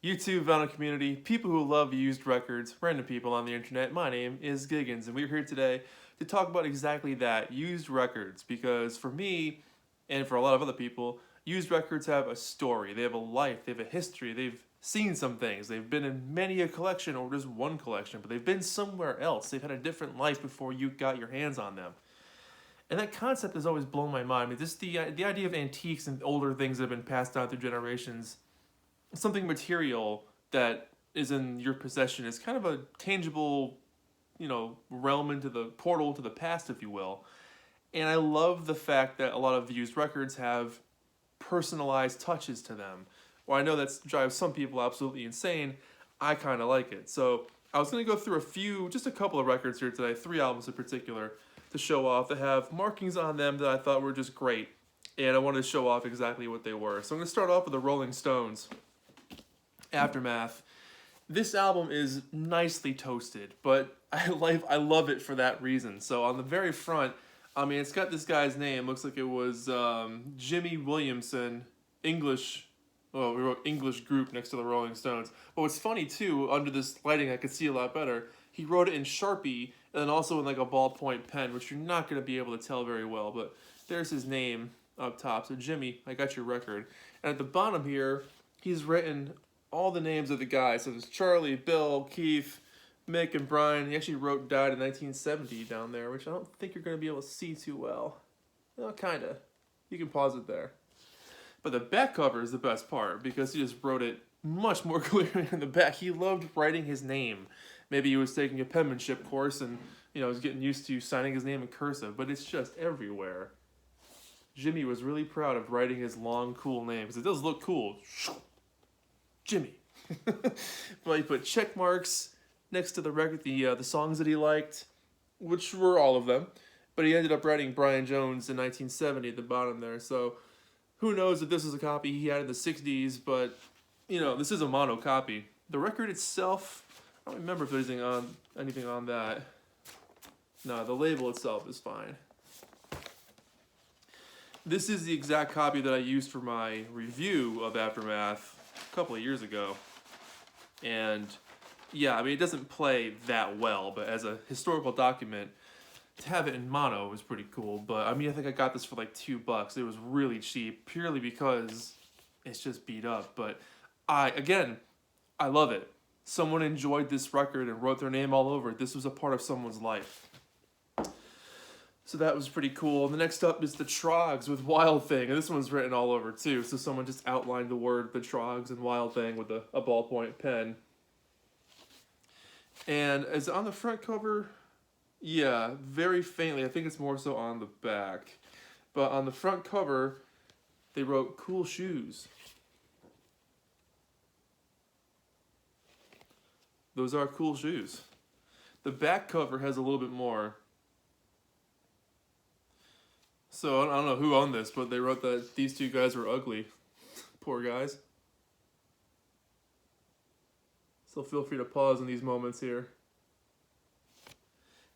YouTube vinyl community, people who love used records, random people on the internet. My name is Giggens, and we're here today to talk about exactly that, used records. Because for me, and for a lot of other people, used records have a story, they have a life, they have a history, they've seen some things, they've been in many a collection or just one collection, but they've been somewhere else, they've had a different life before you got your hands on them. And that concept has always blown my mind. I mean, just the idea of antiques and older things that have been passed down through generations, something material that is in your possession is kind of a tangible, realm into the portal to the past, if you will. And I love the fact that a lot of used records have personalized touches to them. Well, I know that drives some people absolutely insane. I kind of like it. So I was going to go through just a couple of records here today, 3 albums in particular, to show off that have markings on them that I thought were just great. And I wanted to show off exactly what they were. So I'm going to start off with the Rolling Stones, Aftermath. This album is nicely toasted, but I love it for that reason. So on the very front, I mean, it's got this guy's name. Looks like it was Jimmy Williamson, English. Well, we wrote English group next to the Rolling Stones. But what's funny too, under this lighting, I could see a lot better. He wrote it in Sharpie and then also in like a ballpoint pen, which you're not going to be able to tell very well. But there's his name up top. So Jimmy, I got your record. And at the bottom here, he's written all the names of the guys. So there's Charlie, Bill, Keith, Mick, and Brian. He actually died in 1970 down there, which I don't think you're going to be able to see too well. Well, kind of. You can pause it there. But the back cover is the best part because he just wrote it much more clearly in the back. He loved writing his name. Maybe he was taking a penmanship course and, was getting used to signing his name in cursive, but it's just everywhere. Jimmy was really proud of writing his long, cool name because it does look cool. Jimmy. But he put check marks next to the record, the songs that he liked, which were all of them. But he ended up writing Brian Jones in 1970 at the bottom there. So who knows if this is a copy he had in the 60s, but, this is a mono copy. The record itself, I don't remember if there's anything on that. No, the label itself is fine. This is the exact copy that I used for my review of Aftermath a couple of years ago. And yeah, I mean, it doesn't play that well, but as a historical document, to have it in mono was pretty cool. But I mean, I think I got this for like $2. It was really cheap, purely because it's just beat up. But I love it. Someone enjoyed this record and wrote their name all over it. This was a part of someone's life. So that was pretty cool. And the next up is the Troggs with Wild Thing. And this one's written all over too. So someone just outlined the word the Troggs and Wild Thing with a ballpoint pen. And as on the front cover, yeah, very faintly. I think it's more so on the back. But on the front cover, they wrote cool shoes. Those are cool shoes. The back cover has a little bit more. So I don't know who owned this, but they wrote that these two guys were ugly. Poor guys. So feel free to pause in these moments here.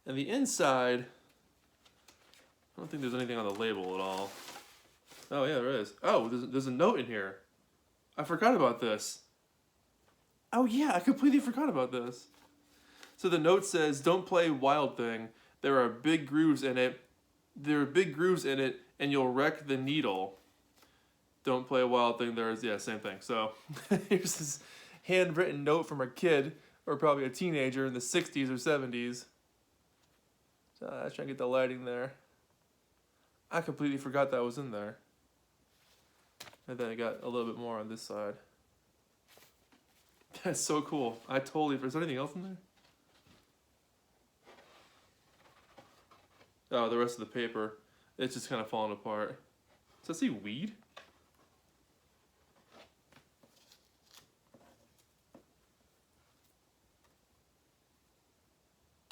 And the inside, I don't think there's anything on the label at all. Oh yeah, there is. Oh, there's a note in here. I forgot about this. Oh yeah, I completely forgot about this. So the note says, "Don't play Wild Thing. There are big grooves in it. And you'll wreck the needle. Don't play a Wild Thing." Same thing. So here's this handwritten note from a kid, or probably a teenager in the 60s or 70s. So I was trying to get the lighting there. I completely forgot that was in there. And then I got a little bit more on this side. That's so cool. Is there anything else in there? Oh, the rest of the paper, it's just kind of falling apart. Does that say weed?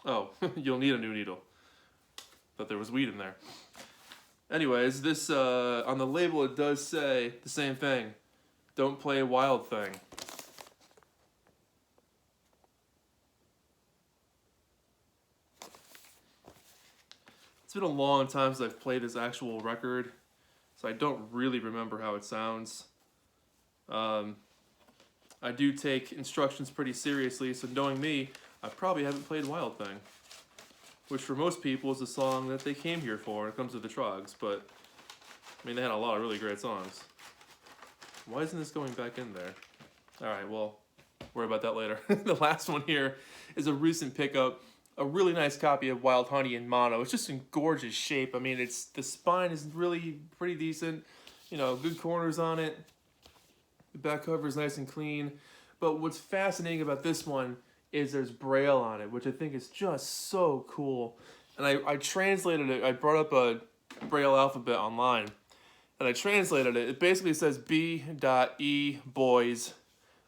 Oh, you'll need a new needle. Thought there was weed in there. Anyways, this, on the label it does say the same thing. Don't play Wild Thing. It's been a long time since I've played this actual record, so I don't really remember how it sounds. I do take instructions pretty seriously, so knowing me, I probably haven't played Wild Thing, which for most people is the song that they came here for when it comes to the Troggs, but I mean, they had a lot of really great songs. Why isn't this going back in there? Alright, well, worry about that later. The last one here is a recent pickup, a really nice copy of Wild Honey in mono. It's just in gorgeous shape. I mean, the spine is really pretty decent. You know, good corners on it. The back cover is nice and clean. But what's fascinating about this one is there's Braille on it, which I think is just so cool. And I translated it. I brought up a Braille alphabet online, and I translated it. It basically says B.E boys,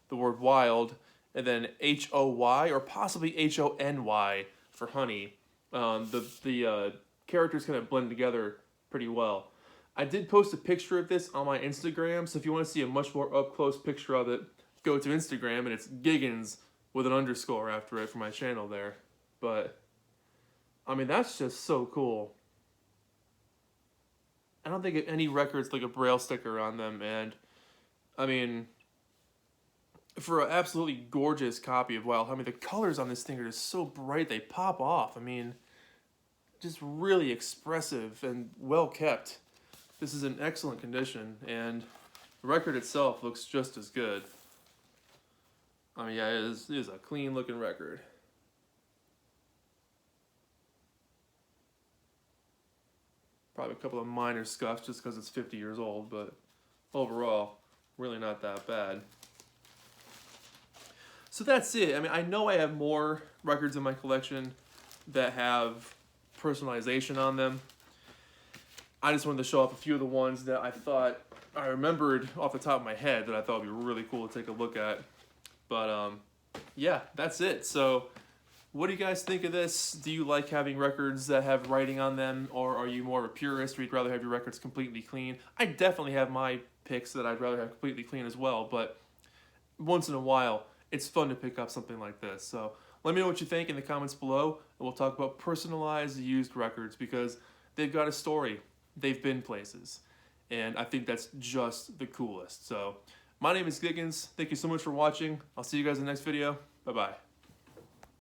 the word wild, and then H-O-Y, or possibly H-O-N-Y for honey. The characters kind of blend together pretty well. I did post a picture of this on my Instagram, so if you want to see a much more up-close picture of it, go to Instagram, and it's Giggens with an underscore after it for my channel there. But, I mean, that's just so cool. I don't think any record's like a Braille sticker on them, and, I mean, for an absolutely gorgeous copy of Wild Honey, the colors on this thing are just so bright, they pop off. I mean, just really expressive and well kept. This is in excellent condition, and the record itself looks just as good. I mean, yeah, it is a clean looking record. Probably a couple of minor scuffs just because it's 50 years old, but overall, really not that bad. So that's it. I mean, I know I have more records in my collection that have personalization on them. I just wanted to show off a few of the ones that I thought I remembered off the top of my head that I thought would be really cool to take a look at. But yeah, that's it. So what do you guys think of this? Do you like having records that have writing on them, or are you more of a purist where you'd rather have your records completely clean? I definitely have my picks that I'd rather have completely clean as well, but once in a while, it's fun to pick up something like this. So let me know what you think in the comments below, and we'll talk about personalized used records because they've got a story. They've been places, and I think that's just the coolest. So my name is Giggens. Thank you so much for watching. I'll see you guys in the next video. Bye-bye.